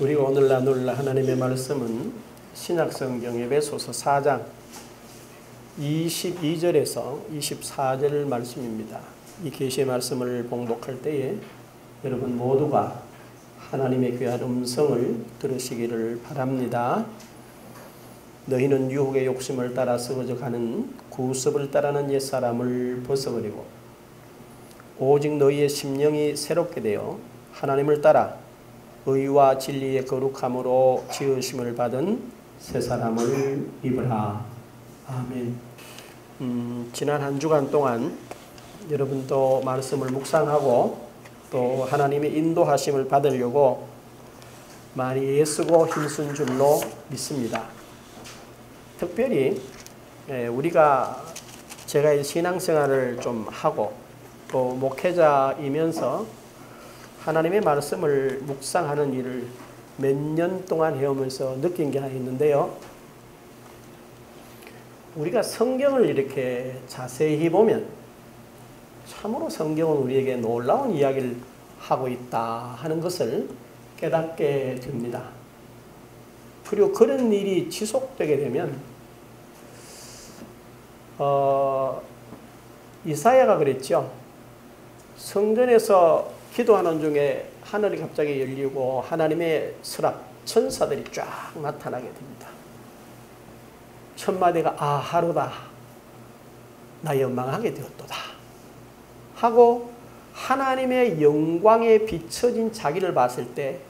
우리가 오늘 나눌 하나님의 말씀은 신약성경 에베소서 4장 22절에서 24절 말씀입니다. 이 계시의 말씀을 봉독할 때에 여러분 모두가 하나님의 귀한 음성을 들으시기를 바랍니다. 너희는 유혹의 욕심을 따라 썩어져 가는 구습을 따르는 옛사람을 벗어버리고 오직 너희의 심령이 새롭게 되어 하나님을 따라 의와 진리의 거룩함으로 지으심을 받은 새 사람을 입으라. 아멘. 지난 한 주간 동안 여러분도 말씀을 묵상하고 또 하나님의 인도하심을 받으려고 많이 애쓰고 힘쓴 줄로 믿습니다. 특별히 제가 신앙생활을 좀 하고 또 목회자이면서 하나님의 말씀을 묵상하는 일을 몇 년 동안 해오면서 느낀 게 하나 있는데요. 우리가 성경을 이렇게 자세히 보면 참으로 성경은 우리에게 놀라운 이야기를 하고 있다 하는 것을 깨닫게 됩니다. 그리고 그런 일이 지속되게 되면 이사야가 그랬죠. 성전에서 기도하는 중에 하늘이 갑자기 열리고 하나님의 서랍, 천사들이 쫙 나타나게 됩니다. 천마디가 하루다. 나 연망하게 되었도다. 하고 하나님의 영광에 비춰진 자기를 봤을 때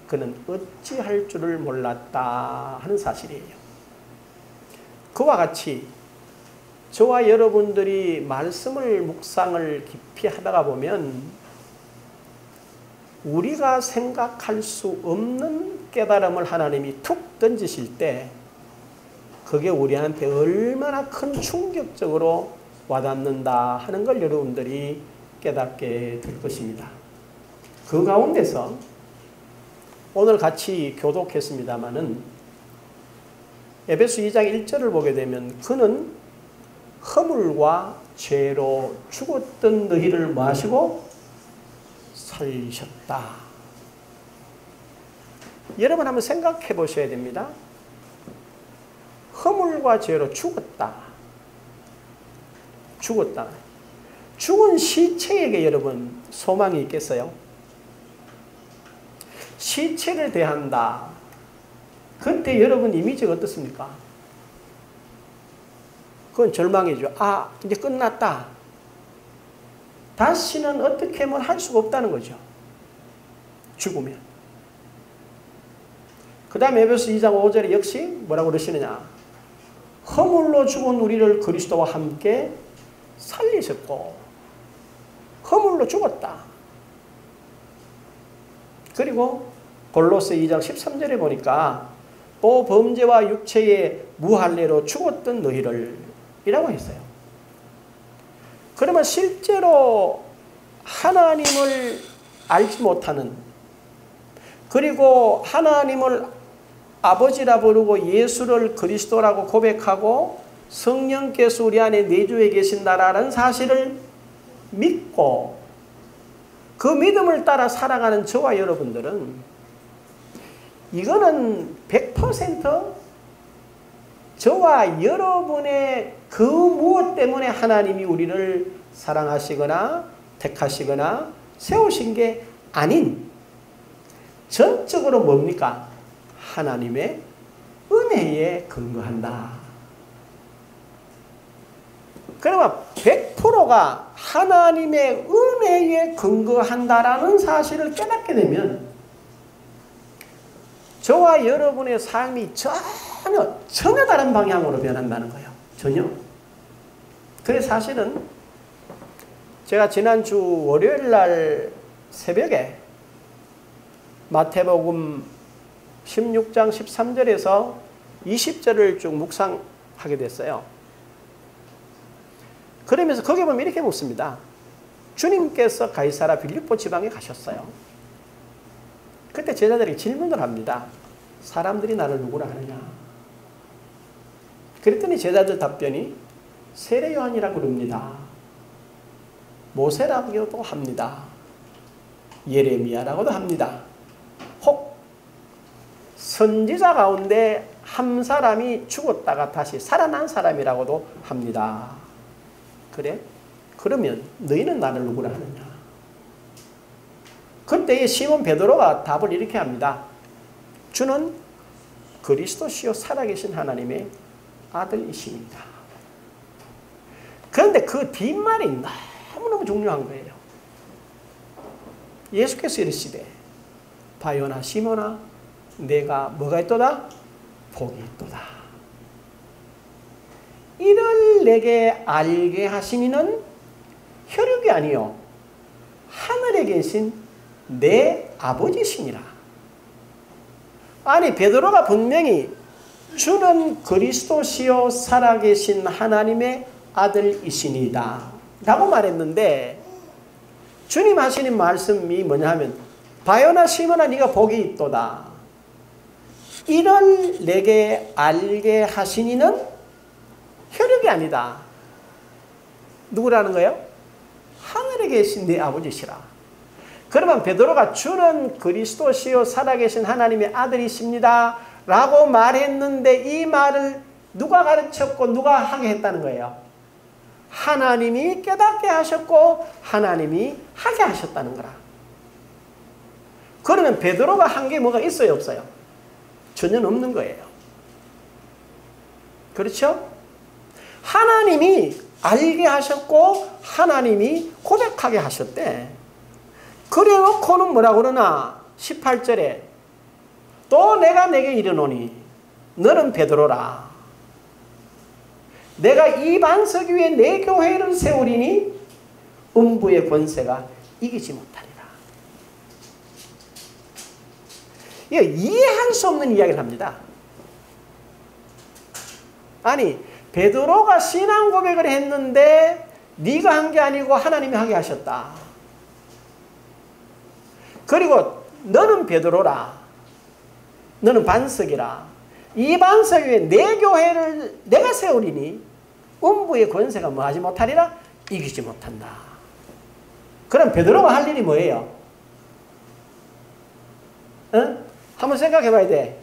그는 어찌할 줄을 몰랐다 하는 사실이에요. 그와 같이 저와 여러분들이 말씀을 묵상을 깊이 하다가 보면 우리가 생각할 수 없는 깨달음을 하나님이 툭 던지실 때 그게 우리한테 얼마나 큰 충격적으로 와닿는다 하는 걸 여러분들이 깨닫게 될 것입니다. 그 가운데서 오늘 같이 교독했습니다마는 에베소 2장 1절을 보게 되면 그는 허물과 죄로 죽었던 너희를 마시고 살리셨다. 여러분 한번 생각해 보셔야 됩니다. 허물과 죄로 죽었다. 죽은 시체에게 여러분 소망이 있겠어요? 시체를 대한다. 그때 여러분 이미지가 어떻습니까? 그건 절망이죠. 이제 끝났다. 다시는 어떻게 할 수가 없다는 거죠. 죽으면. 그 다음에 에베소 2장 5절에 역시 뭐라고 그러시느냐. 허물로 죽은 우리를 그리스도와 함께 살리셨고 허물로 죽었다. 그리고 골로새 2장 13절에 보니까 또 범죄와 육체의 무할례로 죽었던 너희를 이라고 했어요. 그러면 실제로 하나님을 알지 못하는 그리고 하나님을 아버지라 부르고 예수를 그리스도라고 고백하고 성령께서 우리 안에 내주해 계신다라는 사실을 믿고 그 믿음을 따라 살아가는 저와 여러분들은 이거는 100% 저와 여러분의 그 무엇 때문에 하나님이 우리를 사랑하시거나 택하시거나 세우신 게 아닌 전적으로 뭡니까? 하나님의 은혜에 근거한다. 그러면 100%가 하나님의 은혜에 근거한다라는 사실을 깨닫게 되면 저와 여러분의 삶이 전혀 다른 방향으로 변한다는 거예요. 전혀. 그래서 사실은 제가 지난주 월요일 날 새벽에 마태복음 16장 13절에서 20절을 쭉 묵상하게 됐어요. 그러면서 거기 보면 이렇게 묻습니다. 주님께서 가이사라 빌립보 지방에 가셨어요. 그때 제자들이 질문을 합니다. 사람들이 나를 누구라 하느냐? 그랬더니 제자들 답변이 세례 요한이라고 그럽니다. 모세라고도 합니다. 예레미야라고도 합니다. 혹 선지자 가운데 한 사람이 죽었다가 다시 살아난 사람이라고도 합니다. 그래? 그러면 너희는 나를 누구라 하느냐? 그때 시몬 베드로가 답을 이렇게 합니다. 주는 그리스도시요 살아계신 하나님의 아들이십니다. 그런데 그 뒷말이 너무너무 중요한 거예요. 예수께서 이르시되 바요나 시몬아 내가 뭐가 있도다? 복이 있도다. 이를 내게 알게 하시니는 혈육이 아니요 하늘에 계신 내 아버지시니라. 아니 베드로가 분명히 주는 그리스도시요 살아계신 하나님의 아들이시니다 라고 말했는데 주님 하시는 말씀이 뭐냐 하면 바요나 시몬아 네가 복이 있도다. 이를 내게 알게 하시니는 혈육이 아니다. 누구라는 거예요? 하늘에 계신 네 아버지시라. 그러면 베드로가 주는 그리스도시요 살아계신 하나님의 아들이십니다 라고 말했는데 이 말을 누가 가르쳤고 누가 하게 했다는 거예요? 하나님이 깨닫게 하셨고 하나님이 하게 하셨다는 거라. 그러면 베드로가 한 게 뭐가 있어요? 없어요? 전혀 없는 거예요. 그렇죠? 하나님이 알게 하셨고 하나님이 고백하게 하셨대. 그래 놓고는 뭐라고 그러나 18절에 또 내가 내게 이르노니 너는 베드로라. 내가 이 반석 위에 내 교회를 세우리니 음부의 권세가 이기지 못하리라. 이거 이해할 수 없는 이야기를 합니다. 아니 베드로가 신앙 고백을 했는데 네가 한 게 아니고 하나님이 하게 하셨다. 그리고 너는 베드로라. 너는 반석이라. 이 반석 위에 내 교회를 내가 세우리니 음부의 권세가 뭐 하지 못하리라? 이기지 못한다. 그럼 베드로가 할 일이 뭐예요? 어? 한번 생각해 봐야 돼.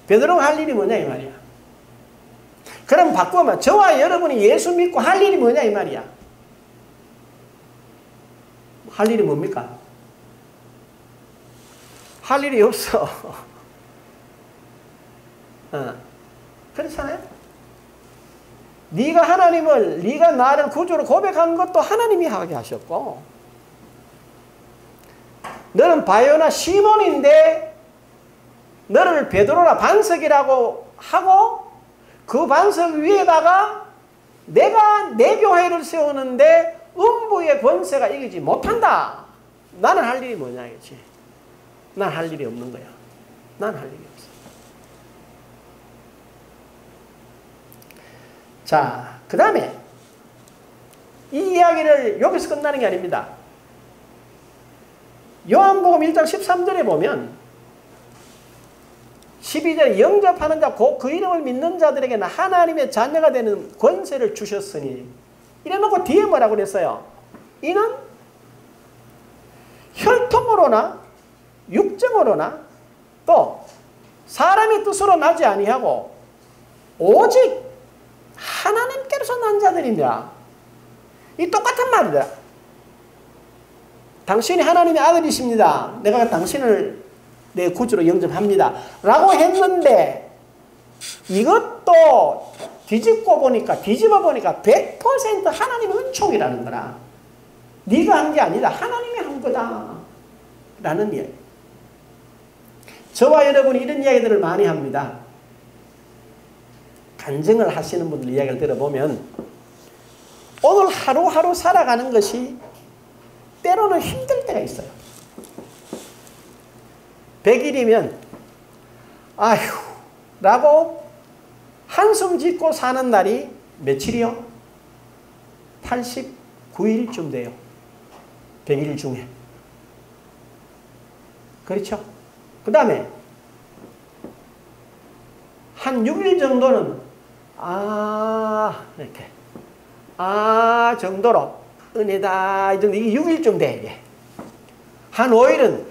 베드로가 할 일이 뭐냐 이 말이야. 그럼 바꾸면 저와 여러분이 예수 믿고 할 일이 뭐냐 이 말이야. 할 일이 뭡니까? 할 일이 없어. 그렇잖아요? 네가 하나님을, 네가 나를 구주로 고백한 것도 하나님이 하게 하셨고 너는 바요나 시몬인데 너를 베드로라 반석이라고 하고 그 반석 위에다가 내가 내 교회를 세우는데 음부의 권세가 이기지 못한다. 나는 할 일이 뭐냐 이거지. 난 할 일이 없는 거야. 난 할 일이 없어. 자, 그 다음에 이 이야기를 여기서 끝나는 게 아닙니다. 요한복음 1장 13절에 보면 12절에 영접하는 자, 그 이름을 믿는 자들에게는 하나님의 자녀가 되는 권세를 주셨으니 이래놓고 뒤에 뭐라고 그랬어요? 이는 혈통으로나 육정으로나 또 사람의 뜻으로 나지 아니하고 오직 하나님께로서 난 자들이니라. 이 똑같은 말이다. 당신이 하나님의 아들이십니다. 내가 당신을 내 구주로 영접합니다. 라고 했는데 이것도 뒤집어 보니까 100% 하나님의 은총이라는 거라. 네가 한 게 아니다. 하나님이 한 거다. 라는 이야기. 저와 여러분이 이런 이야기들을 많이 합니다. 간증을 하시는 분들 이야기를 들어보면 오늘 하루하루 살아가는 것이 때로는 힘들 때가 있어요. 100일이면 아휴 라고 한숨 짓고 사는 날이 며칠이요? 89일쯤 돼요. 100일 중에. 그렇죠? 그 다음에 한 6일 정도는 이렇게 정도로 은혜다 이 정도. 이게 6일쯤 돼. 이게. 한 5일은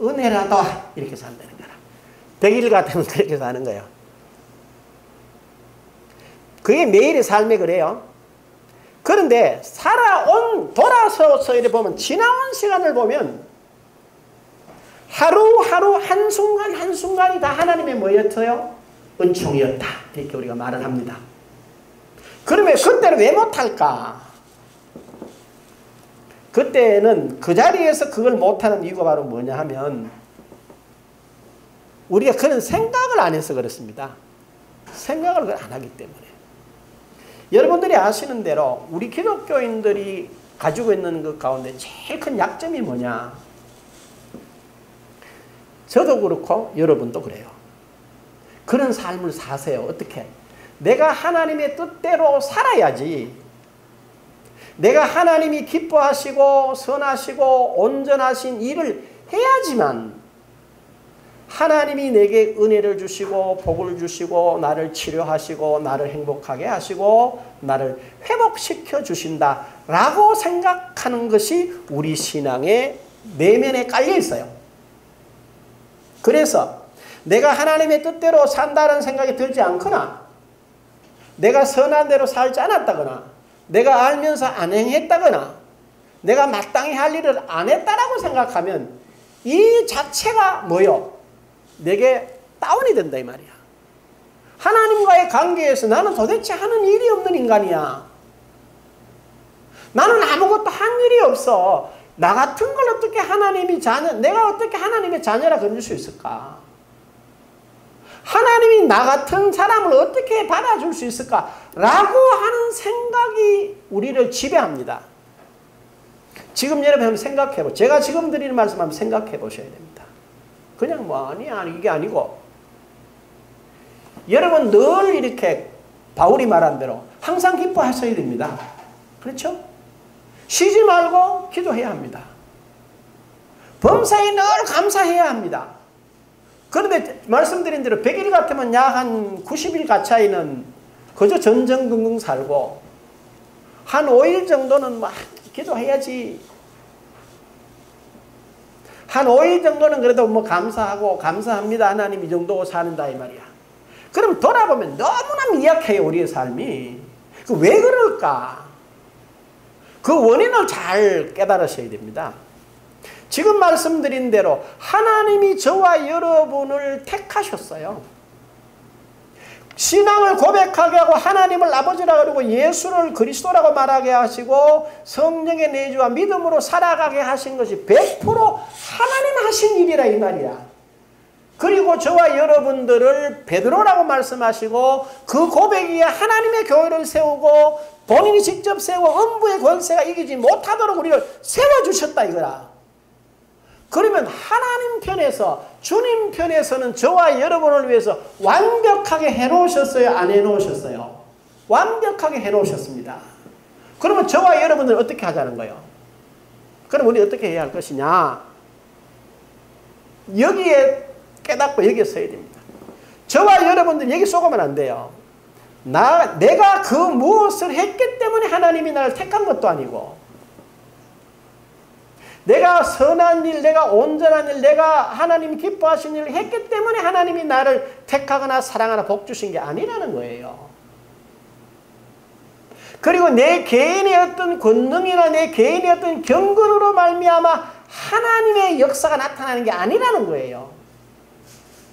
은혜라다 이렇게 산다는 거라. 100일 같으면 그렇게 사는 거예요. 그게 매일의 삶에 그래요. 그런데 돌아서서 이렇게 보면, 지나온 시간을 보면, 하루하루 한순간 한순간이 다 하나님의 뭐였어요? 은총이었다. 이렇게 우리가 말을 합니다. 그러면 그때는 왜 못할까? 그때는 그 자리에서 그걸 못하는 이유가 바로 뭐냐 하면, 우리가 그런 생각을 안 해서 그렇습니다. 생각을 안 하기 때문에. 여러분들이 아시는 대로 우리 기독교인들이 가지고 있는 것 가운데 제일 큰 약점이 뭐냐? 저도 그렇고 여러분도 그래요. 그런 삶을 사세요. 어떻게? 내가 하나님의 뜻대로 살아야지. 내가 하나님이 기뻐하시고 선하시고 온전하신 일을 해야지만 하나님이 내게 은혜를 주시고 복을 주시고 나를 치료하시고 나를 행복하게 하시고 나를 회복시켜 주신다라고 생각하는 것이 우리 신앙의 내면에 깔려 있어요. 그래서 내가 하나님의 뜻대로 산다는 생각이 들지 않거나 내가 선한 대로 살지 않았다거나 내가 알면서 안 행했다거나 내가 마땅히 할 일을 안 했다라고 생각하면 이 자체가 뭐요? 내게 다운이 된다 이 말이야. 하나님과의 관계에서 나는 도대체 하는 일이 없는 인간이야. 나는 아무것도 한 일이 없어. 나 같은 걸 어떻게 내가 어떻게 하나님의 자녀라 그럴 수 있을까? 하나님이 나 같은 사람을 어떻게 받아줄 수 있을까? 라고 하는 생각이 우리를 지배합니다. 지금 여러분 한번 생각해보세요. 제가 지금 드리는 말씀 한번 생각해 보셔야 됩니다. 그냥 아니야 이게 아니고 여러분 늘 이렇게 바울이 말한 대로 항상 기뻐하셔야 됩니다. 그렇죠? 쉬지 말고 기도해야 합니다. 범사에 늘 감사해야 합니다. 그런데 말씀드린 대로 100일 같으면 약 한 90일 가차이는 그저 전전긍긍 살고 한 5일 정도는 기도해야지. 한 5일 정도는 그래도 감사하고 감사합니다 하나님 이 정도 사는다 이 말이야. 그럼 돌아보면 너무나 미약해요 우리의 삶이. 왜 그럴까? 그 원인을 잘 깨달으셔야 됩니다. 지금 말씀드린 대로 하나님이 저와 여러분을 택하셨어요. 신앙을 고백하게 하고 하나님을 아버지라 그러고 예수를 그리스도라고 말하게 하시고 성령의 내주와 믿음으로 살아가게 하신 것이 100% 하나님 하신 일이라 이 말이야. 그리고 저와 여러분들을 베드로라고 말씀하시고 그 고백이 하나님의 교회를 세우고 본인이 직접 세우고 음부의 권세가 이기지 못하도록 우리를 세워주셨다 이거라. 그러면 하나님 편에서 주님 편에서는 저와 여러분을 위해서 완벽하게 해놓으셨어요? 안 해놓으셨어요? 완벽하게 해놓으셨습니다. 그러면 저와 여러분들은 어떻게 하자는 거예요? 그럼 우리 어떻게 해야 할 것이냐? 여기에 깨닫고 여기에 서야 됩니다. 저와 여러분들 여기 속으면 안 돼요. 내가 그 무엇을 했기 때문에 하나님이 나를 택한 것도 아니고 내가 선한 일, 내가 온전한 일, 내가 하나님 기뻐하신 일을 했기 때문에 하나님이 나를 택하거나 사랑하나 복 주신 게 아니라는 거예요. 그리고 내 개인의 어떤 권능이나 내 개인의 어떤 경건으로 말미암아 하나님의 역사가 나타나는 게 아니라는 거예요.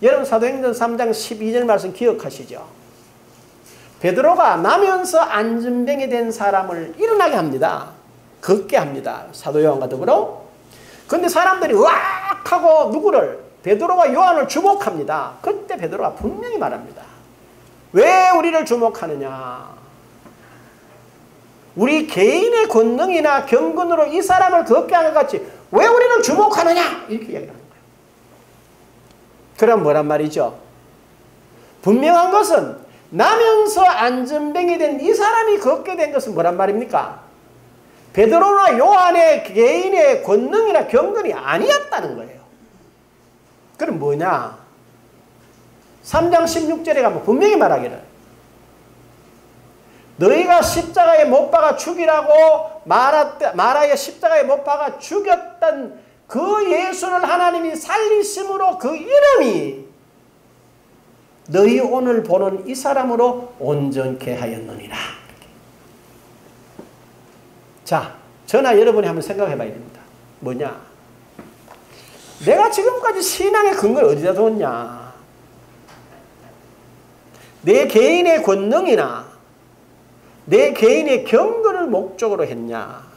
여러분 사도행전 3장 12절 말씀 기억하시죠? 베드로가 나면서 안전병이 된 사람을 일어나게 합니다. 걷게 합니다. 사도 요한과 더불어. 근데 사람들이 으악 하고 누구를? 베드로와 요한을 주목합니다. 그때 베드로가 분명히 말합니다. 왜 우리를 주목하느냐? 우리 개인의 권능이나 경건으로 이 사람을 걷게 한 것 같이 왜 우리를 주목하느냐? 이렇게 이야기하는 거예요. 그럼 뭐란 말이죠? 분명한 것은 나면서 안전병이 된 이 사람이 걷게 된 것은 뭐란 말입니까? 베드로나 요한의 개인의 권능이나 경건이 아니었다는 거예요. 그럼 뭐냐? 3장 16절에 가면 분명히 말하기를 너희가 십자가에 못 박아 죽이라고 말하여 십자가에 못 박아 죽였던 그 예수를 하나님이 살리심으로 그 이름이 너희 오늘 보는 이 사람으로 온전케 하였느니라. 자, 저나 여러분이 한번 생각해 봐야 됩니다. 뭐냐? 내가 지금까지 신앙의 근거를 어디다 뒀냐? 내 개인의 권능이나 내 개인의 경건을 목적으로 했냐?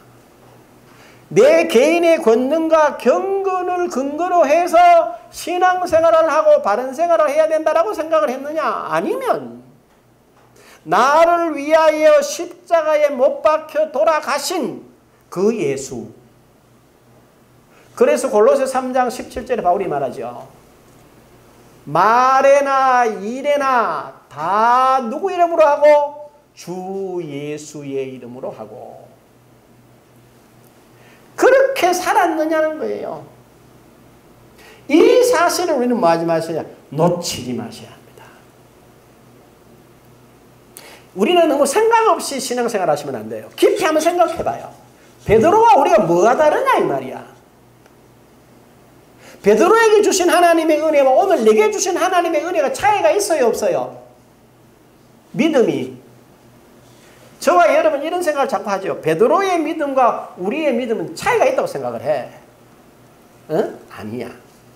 내 개인의 권능과 경건을 근거로 해서 신앙생활을 하고 바른 생활을 해야 된다라고 생각을 했느냐? 아니면 나를 위하여 십자가에 못 박혀 돌아가신 그 예수. 그래서 골로새 3장 17절에 바울이 말하죠. 말에나 일에나 다 누구 이름으로 하고? 주 예수의 이름으로 하고. 그렇게 살았느냐는 거예요. 이 사실을 우리는 뭐 하지 마셔야? 놓치지 마셔야 합니다. 우리는 너무 생각 없이 신앙생활 하시면 안 돼요. 깊이 한번 생각해 봐요. 베드로와 우리가 뭐가 다르냐 이 말이야. 베드로에게 주신 하나님의 은혜와 오늘 내게 주신 하나님의 은혜가 차이가 있어요 없어요? 믿음이. 저와 여러분 이런 생각을 자꾸 하죠. 베드로의 믿음과 우리의 믿음은 차이가 있다고 생각을 해. 응? 아니야.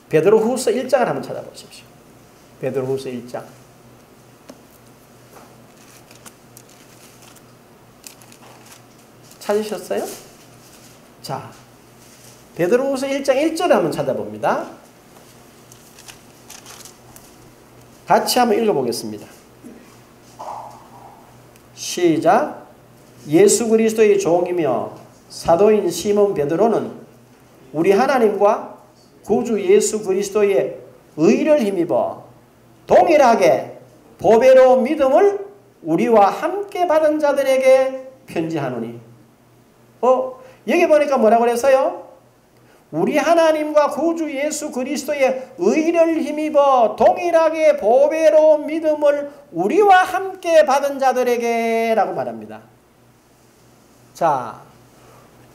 베드로후서 1장을 한번 찾아보십시오. 베드로후서 1장. 찾으셨어요? 자, 베드로후서 1장 1절을 한번 찾아봅니다. 같이 한번 읽어보겠습니다. 시작. 예수 그리스도의 종이며 사도인 시몬 베드로는 우리 하나님과 구주 예수 그리스도의 의를 힘입어 동일하게 보배로운 믿음을 우리와 함께 받은 자들에게 편지하노니. 여기 보니까 뭐라고 그랬어요? 우리 하나님과 구주 예수 그리스도의 의를 힘입어 동일하게 보배로운 믿음을 우리와 함께 받은 자들에게 라고 말합니다. 자,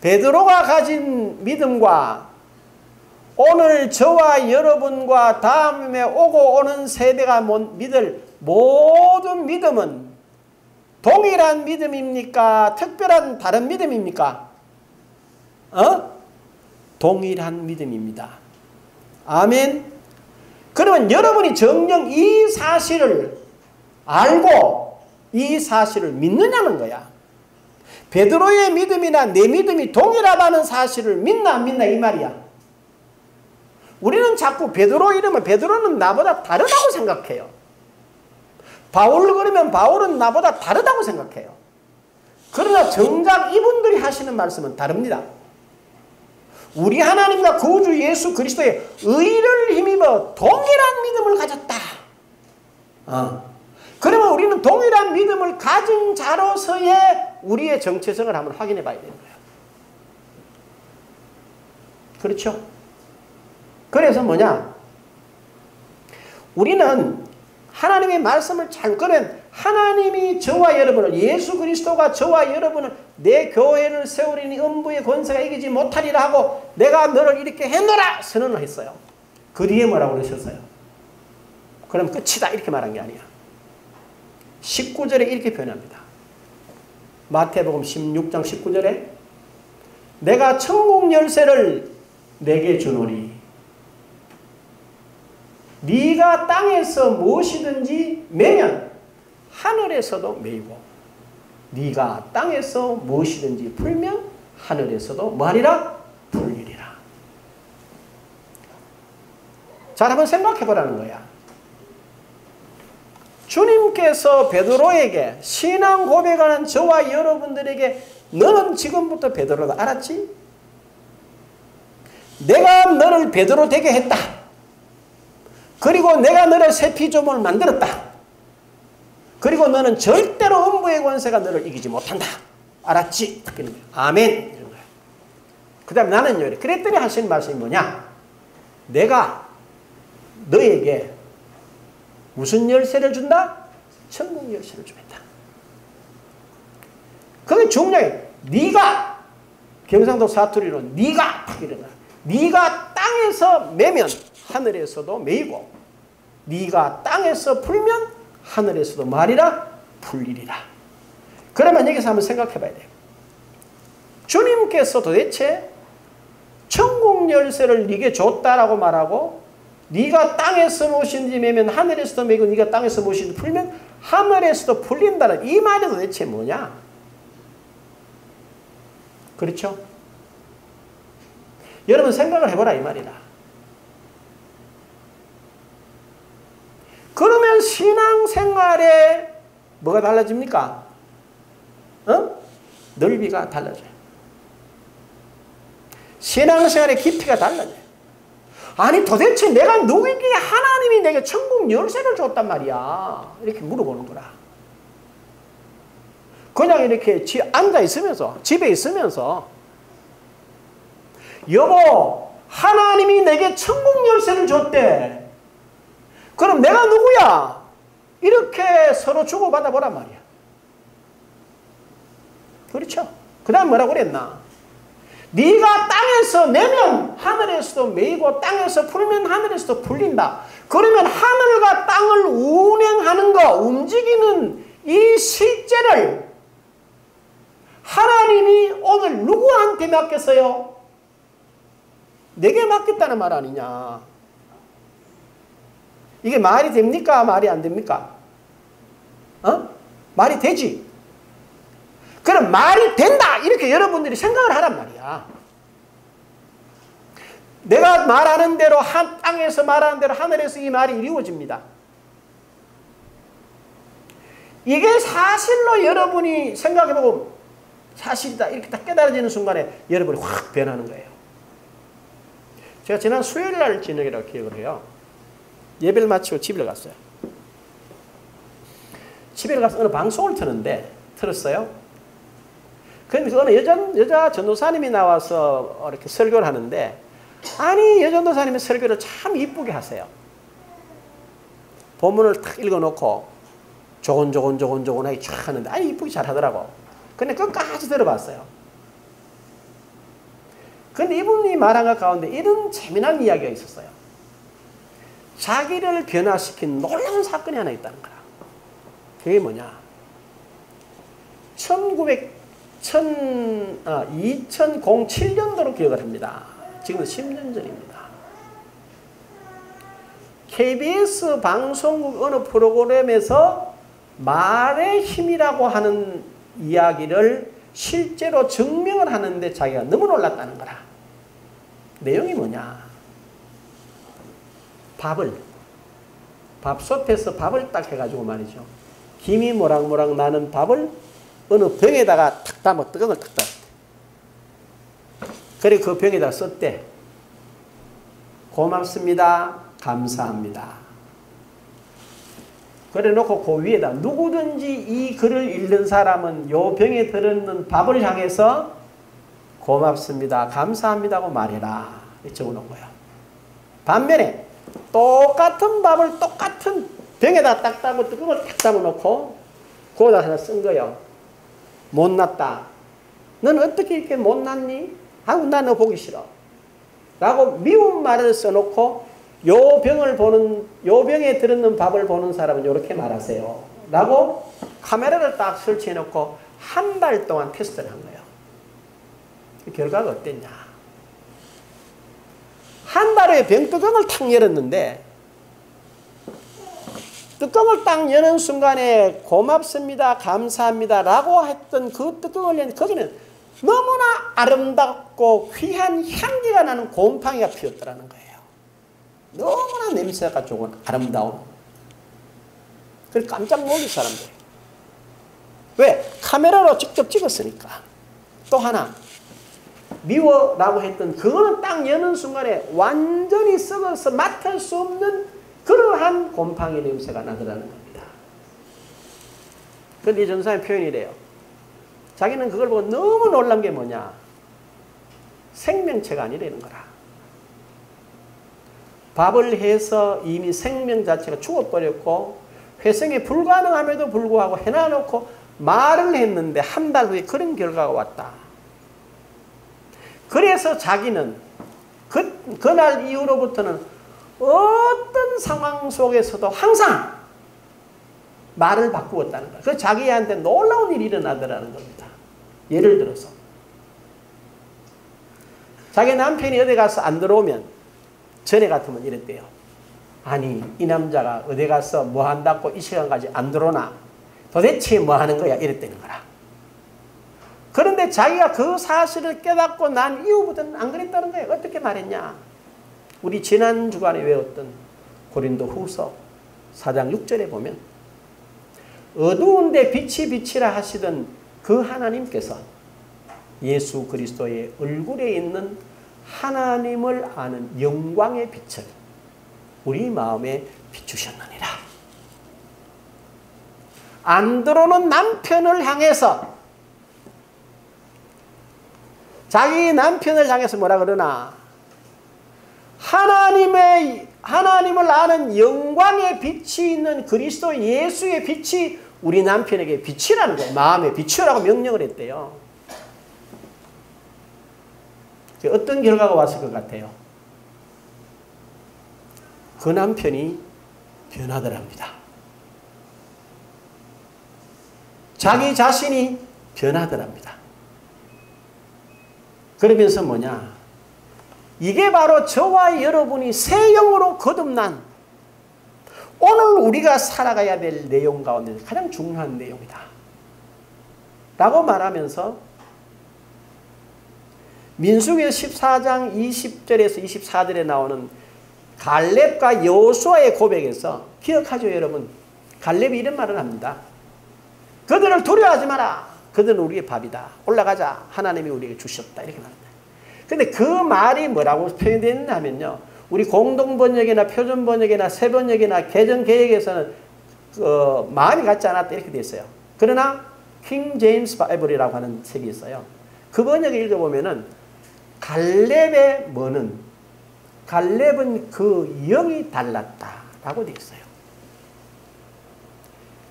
베드로가 가진 믿음과 오늘 저와 여러분과 다음에 오고 오는 세대가 믿을 모든 믿음은 동일한 믿음입니까? 특별한 다른 믿음입니까? 동일한 믿음입니다. 아멘. 그러면 여러분이 정녕 이 사실을 알고 이 사실을 믿느냐는 거야. 베드로의 믿음이나 내 믿음이 동일하다는 사실을 믿나 안 믿나 이 말이야. 우리는 자꾸 베드로 이러면 베드로는 나보다 다르다고 생각해요. 바울 그러면 바울은 나보다 다르다고 생각해요. 그러나 정작 이분들이 하시는 말씀은 다릅니다. 우리 하나님과 구주 예수 그리스도의 의를 힘입어 동일한 믿음을 가졌다. 그러면 우리는 동일한 믿음을 가진 자로서의 우리의 정체성을 한번 확인해 봐야 되는 거예요. 그렇죠? 그래서 뭐냐? 우리는 하나님의 말씀을 잘 그러면 하나님이 저와 여러분을 예수 그리스도가 저와 여러분을 내 교회를 세우리니 음부의 권세가 이기지 못하리라 하고 내가 너를 이렇게 해놓으라 선언을 했어요. 그 뒤에 뭐라고 그러셨어요? 그럼 끝이다 이렇게 말한 게 아니야. 19절에 이렇게 표현합니다. 마태복음 16장 19절에 내가 천국 열쇠를 내게 주노니 네가 땅에서 무엇이든지 매면 하늘에서도 매이고 네가 땅에서 무엇이든지 풀면 하늘에서도 뭐하리라? 풀리리라. 자, 한번 생각해 보라는 거야. 주님께서 베드로에게 신앙 고백하는 저와 여러분들에게 너는 지금부터 베드로다. 알았지? 내가 너를 베드로 되게 했다. 그리고 내가 너를 새 피조물을 만들었다. 그리고 너는 절대로 음부의 권세가 너를 이기지 못한다. 알았지? 아멘. 그 다음에 나는요. 그랬더니 하시는 말씀이 뭐냐? 내가 너에게 무슨 열쇠를 준다? 천국 열쇠를 주겠다. 그게 중요해. 네가 경상도 사투리로 네가 딱 이러나 네가 땅에서 매면 하늘에서도 매이고 네가 땅에서 풀면 하늘에서도 말이라 풀리리라. 그러면 여기서 한번 생각해 봐야 돼요. 주님께서 도대체 천국 열쇠를 네게 줬다라고 말하고 네가 땅에서 무엇인지 매면 하늘에서도 매고 네가 땅에서 무엇인지 풀면 하늘에서도 풀린다는 이 말이 도대체 뭐냐? 그렇죠? 여러분 생각을 해보라 이 말이다. 그러면 신앙생활에 뭐가 달라집니까? 넓이가 달라져요. 신앙생활의 깊이가 달라져요. 아니 도대체 내가 누구에게 하나님이 내게 천국 열쇠를 줬단 말이야. 이렇게 물어보는 거라. 그냥 이렇게 앉아 있으면서 집에 있으면서 여보 하나님이 내게 천국 열쇠를 줬대. 그럼 내가 누구야? 이렇게 서로 주고받아 보란 말이야. 그렇죠? 그 다음 뭐라고 그랬나? 네가 땅에서 내면 하늘에서도 메이고 땅에서 풀면 하늘에서도 풀린다. 그러면 하늘과 땅을 운행하는 거, 움직이는 이 실제를 하나님이 오늘 누구한테 맡겼어요? 내게 맡겼다는 말 아니냐? 이게 말이 됩니까? 말이 안 됩니까? 말이 되지? 그럼 말이 된다! 이렇게 여러분들이 생각을 하란 말이야. 내가 말하는 대로 땅에서 말하는 대로 하늘에서 이 말이 이루어집니다. 이게 사실로 여러분이 생각해보고 사실이다 이렇게 딱 깨달아지는 순간에 여러분이 확 변하는 거예요. 제가 지난 수요일 날 저녁이라고 기억을 해요. 예배를 마치고 집에 갔어요. 집에 가서 어느 방송을 틀었어요. 그런데 어느 여자 전도사님이 나와서 이렇게 설교를 하는데, 아니, 여전도사님이 설교를 참 이쁘게 하세요. 본문을 탁 읽어놓고 조곤조곤하게 쫙 하는데, 아니, 이쁘게 잘 하더라고. 근데 끝까지 들어봤어요. 근데 이분이 말한 것 가운데 이런 재미난 이야기가 있었어요. 자기를 변화시킨 놀라운 사건이 하나 있다는 거라. 그게 뭐냐? 2007년도로 기억을 합니다. 지금은 10년 전입니다. KBS 방송국 어느 프로그램에서 말의 힘이라고 하는 이야기를 실제로 증명을 하는데 자기가 너무 놀랐다는 거라. 내용이 뭐냐? 밥솥에서 밥을 딱 해가지고 말이죠. 김이 모락모락 나는 밥을 어느 병에다가 탁 담아 뜨거운 걸 탁 담았대. 그래 그 병에다 썼대. 고맙습니다. 감사합니다. 그래 놓고 그 위에다 누구든지 이 글을 읽는 사람은 요 병에 들어있는 밥을 향해서 고맙습니다. 감사합니다 하고 말해라. 적어놓은 거야. 반면에 똑같은 밥을 똑같은 병에다 딱 따고 뜨거운 걸 딱 담아놓고 그거다 하나 쓴 거예요. 못났다. 너는 어떻게 이렇게 못났니? 아우 나 너 보기 싫어. 라고 미운 말을 써놓고 요 병에 들었는 밥을 보는 사람은 이렇게 말하세요. 라고 카메라를 딱 설치해놓고 한 달 동안 테스트를 한 거예요. 그 결과가 어땠냐? 한 달 후에 병뚜껑을 탁 열었는데 뚜껑을 딱 여는 순간에 고맙습니다, 감사합니다 라고 했던 그 뚜껑을 여는 거기는 너무나 아름답고 귀한 향기가 나는 곰팡이가 피었더라는 거예요. 너무나 냄새가 좋은 아름다운. 그래서 깜짝 놀랄 사람들. 왜? 카메라로 직접 찍었으니까. 또 하나 미워라고 했던 그거는 딱 여는 순간에 완전히 썩어서 맡을 수 없는 그러한 곰팡이 냄새가 나더라는 겁니다. 그런데 이 전사의 표현이래요. 자기는 그걸 보고 너무 놀란 게 뭐냐? 생명체가 아니라는 거라. 밥을 해서 이미 생명 자체가 죽어버렸고 회생이 불가능함에도 불구하고 해놔놓고 말을 했는데 한 달 후에 그런 결과가 왔다. 그래서 자기는 그날 이후로부터는 어떤 상황 속에서도 항상 말을 바꾸었다는 거예요. 그 자기한테 놀라운 일이 일어나더라는 겁니다. 예를 들어서 자기 남편이 어디 가서 안 들어오면 전에 같으면 이랬대요. 아니 이 남자가 어디 가서 뭐 한다고 이 시간까지 안 들어오나? 도대체 뭐 하는 거야? 이랬다는 거라. 그런데 자기가 그 사실을 깨닫고 난 이후부터는 안 그랬다는 거예요. 어떻게 말했냐? 우리 지난 주간에 외웠던 고린도 후서 4장 6절에 보면 어두운데 빛이 빛이라 하시던 그 하나님께서 예수 그리스도의 얼굴에 있는 하나님을 아는 영광의 빛을 우리 마음에 비추셨느니라. 안 들어오는 남편을 향해서 자기 남편을 향해서 뭐라 그러나 하나님을 아는 영광의 빛이 있는 그리스도 예수의 빛이 우리 남편에게 빛이라는 거예요. 마음에 비추라고 명령을 했대요. 어떤 결과가 왔을 것 같아요? 그 남편이 변하더랍니다. 자기 자신이 변하더랍니다. 그러면서 뭐냐? 이게 바로 저와 여러분이 새 영으로 거듭난 오늘 우리가 살아가야 될 내용 가운데 가장 중요한 내용이다. 라고 말하면서 민수기 14장 20절에서 24절에 나오는 갈렙과 여호수아의 고백에서 기억하죠, 여러분? 갈렙이 이런 말을 합니다. 그들을 두려워하지 마라. 그들은 우리의 밥이다. 올라가자. 하나님이 우리에게 주셨다. 이렇게 말합니다. 근데 그 말이 뭐라고 표현되느냐면요. 우리 공동번역이나 표준번역이나 새번역이나 개정개혁에서는 마음이 같지 않았다. 이렇게 되어 있어요. 그러나 킹 제임스 바이블이라고 하는 책이 있어요. 그 번역을 읽어보면은 갈렙의 뭐는 갈렙은 그 영이 달랐다라고 되어 있어요.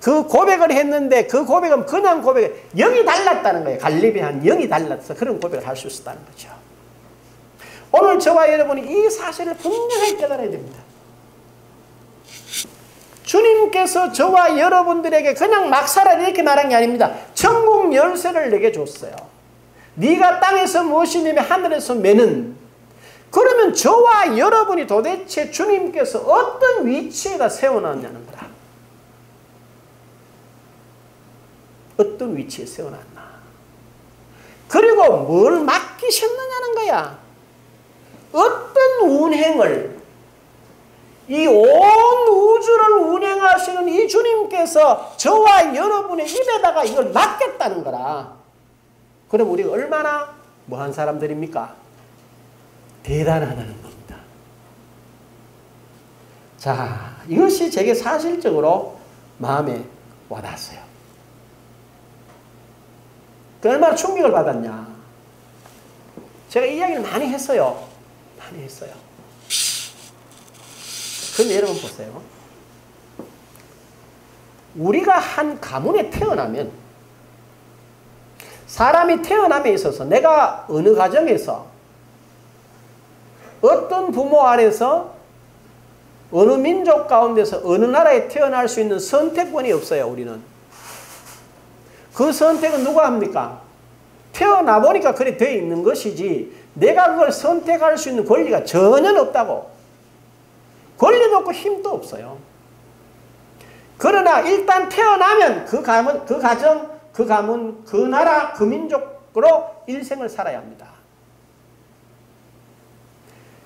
그 고백을 했는데 그 고백은 그냥 고백, 영이 달랐다는 거예요. 갈렙이 한 영이 달라서 그런 고백을 할 수 있었다는 거죠. 오늘 저와 여러분이 이 사실을 분명히 깨달아야 됩니다. 주님께서 저와 여러분들에게 그냥 막 살아라 이렇게 말한 게 아닙니다. 천국 열쇠를 내게 줬어요. 네가 땅에서 무엇이 내면 하늘에서 매는. 그러면 저와 여러분이 도대체 주님께서 어떤 위치에다 세워놨냐는 거다. 어떤 위치에 세워놨나. 그리고 뭘 맡기셨느냐는 거야. 어떤 운행을 이 온 우주를 운행하시는 이 주님께서 저와 여러분의 입에다가 이걸 맡겼다는 거라. 그럼 우리가 얼마나 뭐한 사람들입니까? 대단하다는 겁니다. 자, 이것이 제게 사실적으로 마음에 와닿았어요. 얼마나 충격을 받았냐. 제가 이 이야기를 많이 했어요. 많이 했어요. 그럼 여러분 보세요. 우리가 한 가문에 태어나면 사람이 태어남에 있어서 내가 어느 가정에서 어떤 부모 아래서 어느 민족 가운데서 어느 나라에 태어날 수 있는 선택권이 없어요. 우리는. 그 선택은 누가 합니까? 태어나 보니까 그래 되어 있는 것이지 내가 그걸 선택할 수 있는 권리가 전혀 없다고. 권리도 없고 힘도 없어요. 그러나 일단 태어나면 그 가문, 그 가정, 그 가문, 그 나라, 그 민족으로 일생을 살아야 합니다.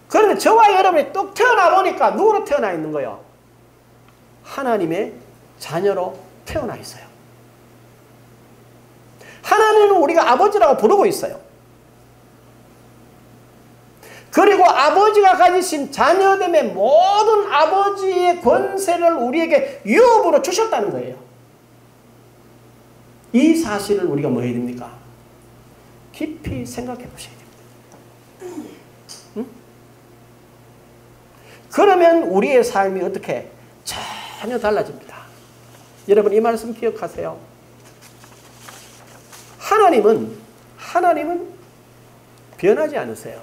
그런데 저와 여러분이 뚝 태어나 보니까 누구로 태어나 있는 거예요? 하나님의 자녀로 태어나 있어요. 하나님은 우리가 아버지라고 부르고 있어요. 그리고 아버지가 가지신 자녀됨의 모든 아버지의 권세를 우리에게 유업으로 주셨다는 거예요. 이 사실을 우리가 뭐 해야 됩니까? 깊이 생각해 보셔야 됩니다. 응? 그러면 우리의 삶이 어떻게 전혀 달라집니다. 여러분 이 말씀 기억하세요. 하나님은 변하지 않으세요.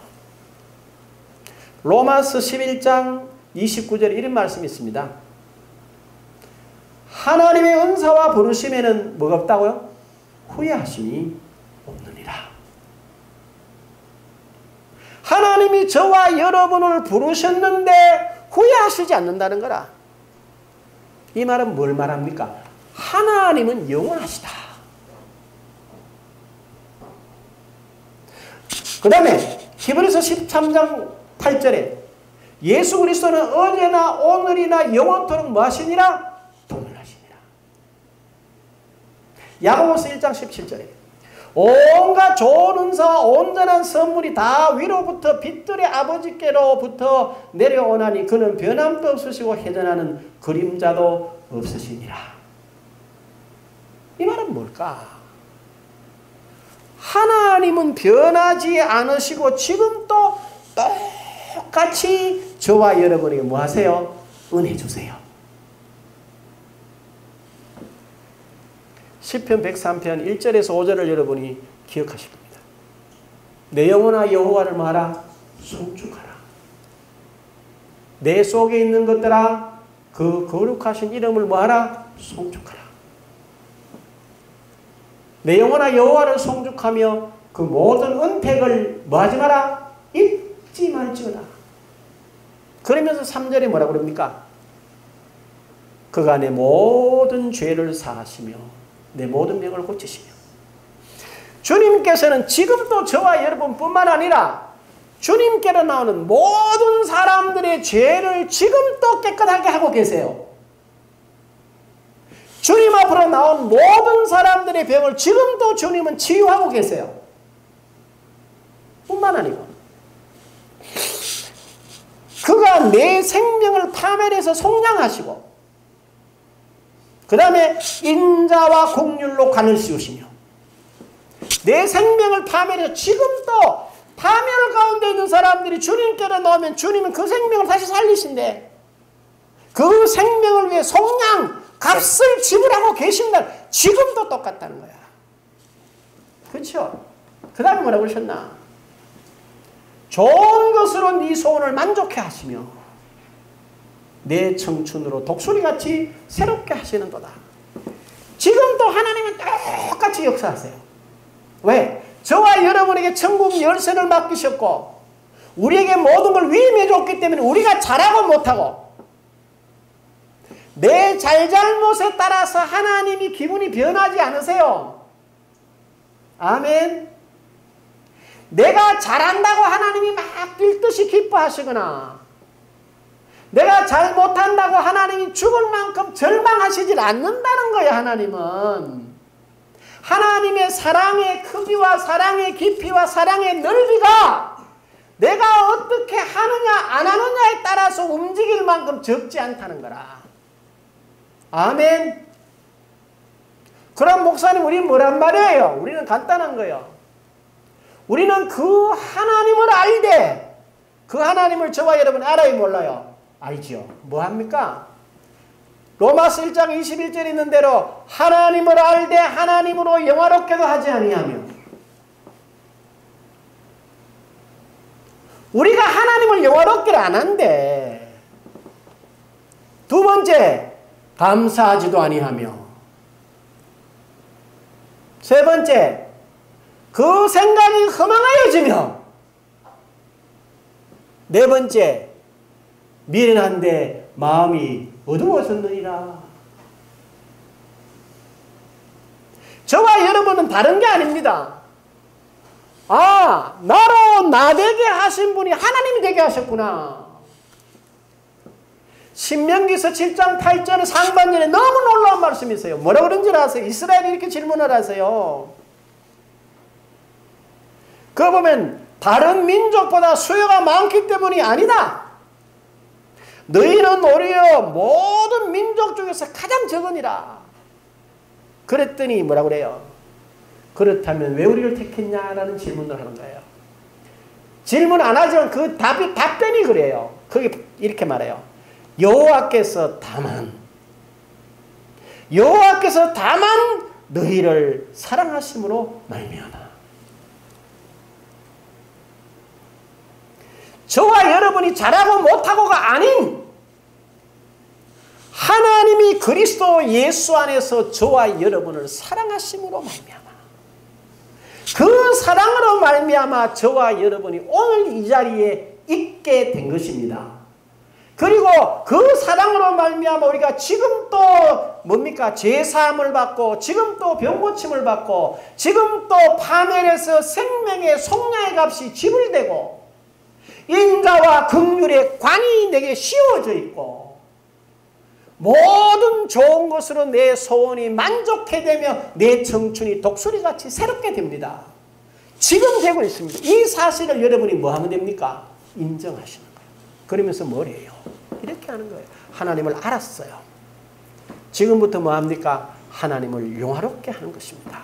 로마서 11장 29절에 이런 말씀이 있습니다. 하나님의 은사와 부르심에는 뭐가 없다고요? 후회하심이 없느니라. 하나님이 저와 여러분을 부르셨는데 후회하시지 않는다는 거라. 이 말은 뭘 말합니까? 하나님은 영원하시다. 그 다음에 히브리서 13장 8절에 예수 그리스도는 어제나 오늘이나 영원토록 뭐 하시니라? 동일하시니라. 야고보서 1장 17절에 온갖 좋은 은사와 온전한 선물이 다 위로부터 빛들의 아버지께로부터 내려오나니 그는 변함도 없으시고 회전하는 그림자도 없으시니라. 이 말은 뭘까? 하나님은 변하지 않으시고 지금도 똑같이 저와 여러분에게 뭐 하세요? 은혜 주세요. 시편 103편 1절에서 5절을 여러분이 기억하실 겁니다. 내 영혼아 여호와를 뭐하라? 송축하라. 내 속에 있는 것들아 그 거룩하신 이름을 뭐하라? 송축하라. 내 영혼아 여호와를 송축하며 그 모든 은택을 뭐하지 마라? 잊지 말지어다. 그러면서 3절에 뭐라고 그럽니까? 그가 내 모든 죄를 사하시며 내 모든 병을 고치시며. 주님께서는 지금도 저와 여러분뿐만 아니라 주님께로 나오는 모든 사람들의 죄를 지금도 깨끗하게 하고 계세요. 주님 앞으로 나온 모든 사람들의 병을 지금도 주님은 치유하고 계세요. 뿐만 아니고 그가 내 생명을 파멸해서 속량하시고 그 다음에 인자와 공률로 관을 씌우시며 내 생명을 파멸해서 지금도 파멸 가운데 있는 사람들이 주님께로 나오면 주님은 그 생명을 다시 살리신대. 그 생명을 위해 속량 값을 지불하고 계신다. 지금도 똑같다는 거야. 그렇죠? 그 다음에 뭐라고 그러셨나? 좋은 것으로 네 소원을 만족해 하시며 내 청춘으로 독수리같이 새롭게 하시는도다. 지금도 하나님은 똑같이 역사하세요. 왜? 저와 여러분에게 천국 열쇠를 맡기셨고 우리에게 모든 걸 위임해 줬기 때문에 우리가 잘하고 못하고 내 잘잘못에 따라서 하나님이 기분이 변하지 않으세요. 아멘. 내가 잘한다고 하나님이 막 뛸듯이 기뻐하시거나 내가 잘 못한다고 하나님이 죽을 만큼 절망하시질 않는다는 거예요. 하나님은 하나님의 사랑의 크기와 사랑의 깊이와 사랑의 넓이가 내가 어떻게 하느냐 안 하느냐에 따라서 움직일 만큼 적지 않다는 거라. 아멘. 그럼 목사님 우리는 뭐란 말이에요? 우리는 간단한 거예요. 우리는 그 하나님을 알되 그 하나님을 저와 여러분 알아요 몰라요? 알지요. 뭐합니까? 로마서 1장 21절에 있는 대로 하나님을 알되 하나님으로 영화롭게도 하지 아니하며 우리가 하나님을 영화롭게를 안 한대. 두 번째 감사하지도 아니하며 세 번째 그 생각이 허망하여지며 네 번째 미련한데 마음이 어두워졌느니라. 저와 여러분은 다른 게 아닙니다. 아, 나로 나되게 하신 분이 하나님이 되게 하셨구나. 신명기서 7장 8절 상반절에 너무 놀라운 말씀이 있어요. 뭐라고 그런지 아세요? 이스라엘이 이렇게 질문을 하세요. 그거 보면 다른 민족보다 수요가 많기 때문이 아니다. 너희는 오히려 모든 민족 중에서 가장 적으니라. 그랬더니 뭐라고 그래요? 그렇다면 왜 우리를 택했냐라는 질문을 하는 거예요. 질문 안 하지만 그 답변이 그래요. 거기 이렇게 말해요. 여호와께서 다만 너희를 사랑하심으로 말미암아. 저와 여러분이 잘하고 못하고가 아닌 그리스도 예수 안에서 저와 여러분을 사랑하심으로 말미암아 그 사랑으로 말미암아 저와 여러분이 오늘 이 자리에 있게 된 것입니다. 그리고 그 사랑으로 말미암아 우리가 지금 또 뭡니까? 죄사함을 받고 지금 또 병고침을 받고 지금 또 파멸에서 생명의 속량의 값이 지불되고 인자와 긍휼의 관이 내게 씌워져 있고 모든 좋은 것으로 내 소원이 만족해 되며 내 청춘이 독수리같이 새롭게 됩니다. 지금 되고 있습니다. 이 사실을 여러분이 뭐 하면 됩니까? 인정하시는 거예요. 그러면서 뭘 해요? 이렇게 하는 거예요. 하나님을 알았어요. 지금부터 뭐 합니까? 하나님을 영화롭게 하는 것입니다.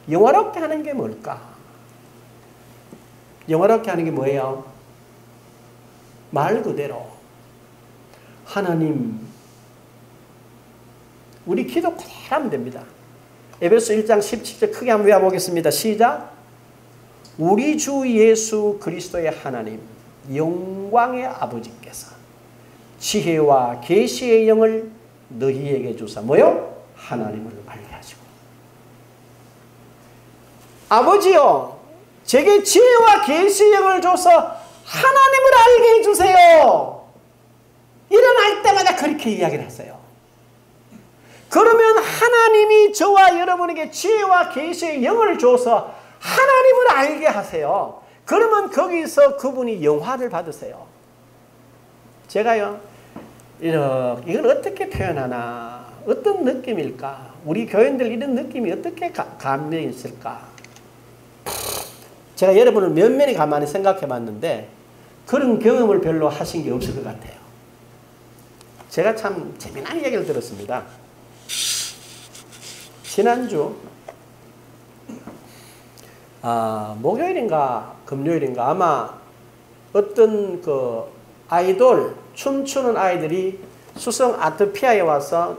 영화롭게 하는 게 뭘까? 영화롭게 하는 게 뭐예요? 말 그대로 하나님 우리 기도 그대로 하면 됩니다. 에베소 1장 17절 크게 한번 외워보겠습니다. 시작. 우리 주 예수 그리스도의 하나님 영광의 아버지께서 지혜와 계시의 영을 너희에게 주사 뭐요? 하나님을 알게 하시고 아버지요 제게 지혜와 계시의 영을 줘서 하나님을 알게 해주세요. 일어날 때마다 그렇게 이야기를 하세요. 그러면 하나님이 저와 여러분에게 지혜와 계시의 영을 줘서 하나님을 알게 하세요. 그러면 거기서 그분이 영화를 받으세요. 제가요 이걸 어떻게 표현하나 어떤 느낌일까? 우리 교인들 이런 느낌이 어떻게 감명이 있을까? 제가 여러분을 면면히 가만히 생각해 봤는데 그런 경험을 별로 하신 게 없을 것 같아요. 제가 참 재미난 얘기를 들었습니다. 지난주 목요일인가 금요일인가 아마 어떤 그 아이돌 춤추는 아이들이 수성 아트피아에 와서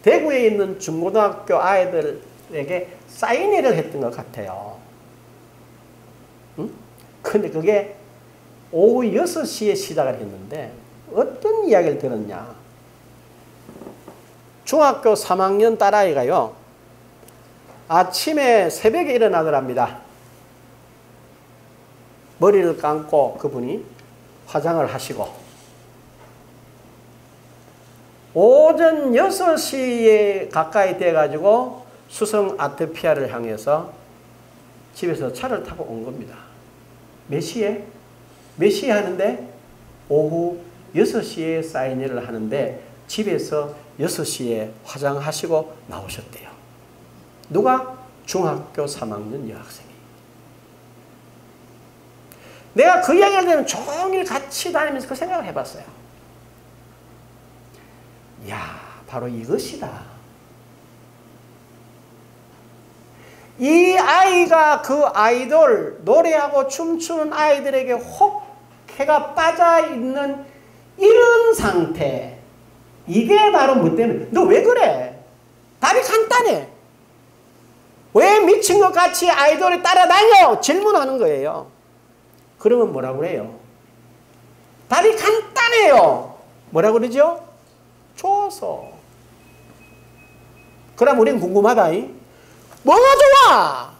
대구에 있는 중고등학교 아이들에게 사인회를 했던 것 같아요. 응? 근데 그게 오후 6시에 시작을 했는데 어떤 이야기를 들었냐. 중학교 3학년 딸아이가요. 아침에 새벽에 일어나더랍니다. 머리를 감고 그분이 화장을 하시고 오전 6시에 가까이 돼가지고 수성 아트피아를 향해서 집에서 차를 타고 온 겁니다. 몇 시에? 몇 시에 하는데? 오후 6시에 사인회를 하는데 집에서 6시에 화장하시고 나오셨대요. 누가? 중학교 3학년 여학생이. 내가 그 이야기를 들으면 종일 같이 다니면서 그 생각을 해봤어요. 이야, 바로 이것이다. 이 아이가 그 아이돌, 노래하고 춤추는 아이들에게 혹 해가 빠져있는 이런 상태. 이게 바로 뭐 때문에? 너 왜 그래? 답이 간단해. 왜 미친 것 같이 아이돌에 따라다녀? 질문하는 거예요. 그러면 뭐라고 그래요? 답이 간단해요. 뭐라고 그러죠? 좋아서. 그럼 우리는 궁금하다. 뭐가 좋아?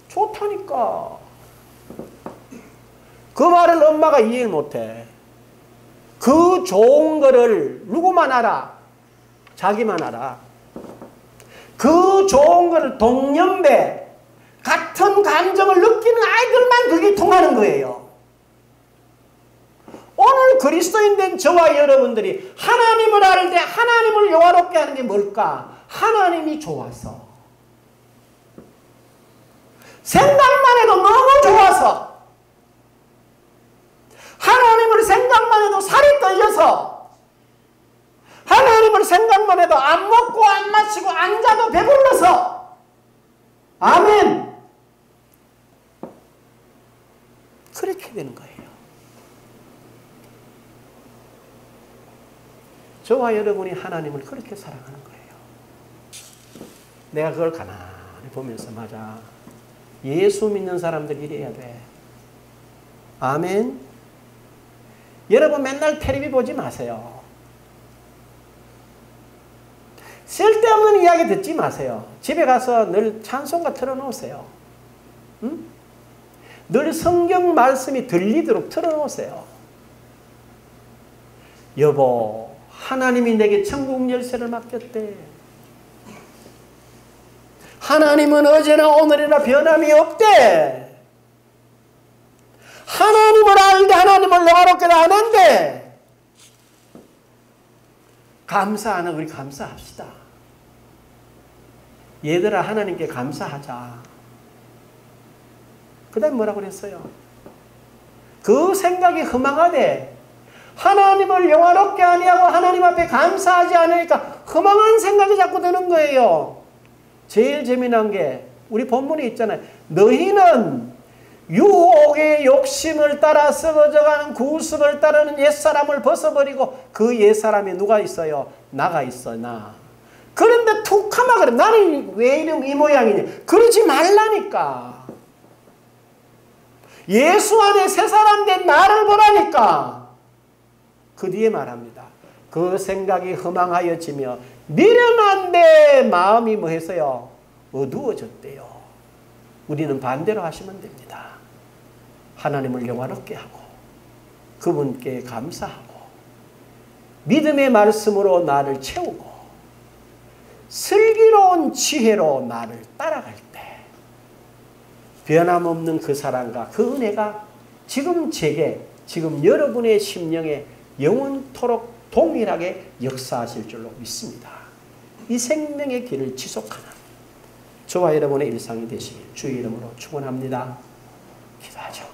좋다니까. 그 말을 엄마가 이해를 못해. 그 좋은 거를 누구만 알아? 자기만 알아. 그 좋은 거를 동년배, 같은 감정을 느끼는 아이들만 그게 통하는 거예요. 오늘 그리스도인 된 저와 여러분들이 하나님을 알 때 하나님을 영화롭게 하는 게 뭘까? 하나님이 좋아서. 생각만 해도 너무 좋아서. 하나님을 생각만 해도 살이 떨려서. 하나님을 생각만 해도 안 먹고 안 마시고 안 자도 배불러서. 아멘. 그렇게 되는 거예요. 저와 여러분이 하나님을 그렇게 사랑하는 거예요. 내가 그걸 가만히 보면서 맞아. 예수 믿는 사람들이 이래야 돼. 아멘. 여러분 맨날 텔레비 보지 마세요. 쓸데없는 이야기 듣지 마세요. 집에 가서 늘 찬송가 틀어놓으세요. 응? 늘 성경 말씀이 들리도록 틀어놓으세요. 여보, 하나님이 내게 천국 열쇠를 맡겼대. 하나님은 어제나 오늘이나 변함이 없대. 하나님을 알되 하나님을 영화롭게 안 한대. 감사하는 우리 감사합시다. 얘들아, 하나님께 감사하자. 그 다음에 뭐라고 그랬어요? 그 생각이 허망하되 하나님을 영화롭게 아니하고 하나님 앞에 감사하지 않으니까 허망한 생각이 자꾸 드는 거예요. 제일 재미난 게 우리 본문에 있잖아요. 너희는 유혹의 욕심을 따라 썩어져가는 구습을 따르는 옛사람을 벗어버리고 그 옛사람이 누가 있어요? 나가 있어, 나. 그런데 툭 하면 그래. 나는 왜 이 모양이냐? 그러지 말라니까. 예수 안에 새 사람 된 나를 보라니까. 그 뒤에 말합니다. 그 생각이 허망하여지며 미련한 데 마음이 뭐 했어요? 어두워졌대요. 우리는 반대로 하시면 됩니다. 하나님을 영화롭게 하고 그분께 감사하고 믿음의 말씀으로 나를 채우고 슬기로운 지혜로 나를 따라갈 때 변함없는 그 사랑과 그 은혜가 지금 제게, 지금 여러분의 심령에 영원토록 동일하게 역사하실 줄로 믿습니다. 이 생명의 길을 지속하는 저와 여러분의 일상이 되시길 주의 이름으로 축원합니다. 기도하죠.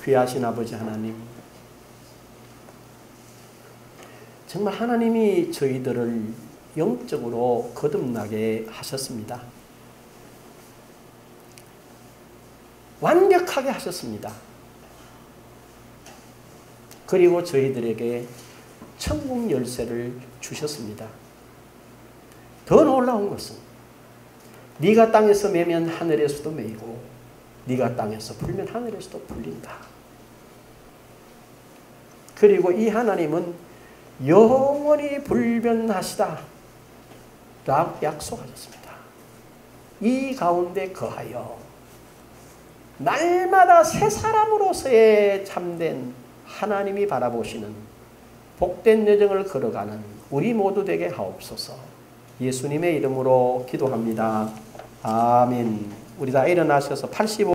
귀하신 아버지 하나님, 정말 하나님이 저희들을 영적으로 거듭나게 하셨습니다. 완벽하게 하셨습니다. 그리고 저희들에게 천국 열쇠를 주셨습니다. 더 놀라운 것은 네가 땅에서 매면 하늘에서도 매이고 네가 땅에서 풀면 하늘에서도 풀린다. 그리고 이 하나님은 영원히 불변하시다 라고 약속하셨습니다. 이 가운데 거하여 날마다 새 사람으로서의 참된 하나님이 바라보시는 복된 여정을 걸어가는 우리 모두 되게 하옵소서. 예수님의 이름으로 기도합니다. 아멘. 우리 다 일어나셔서 85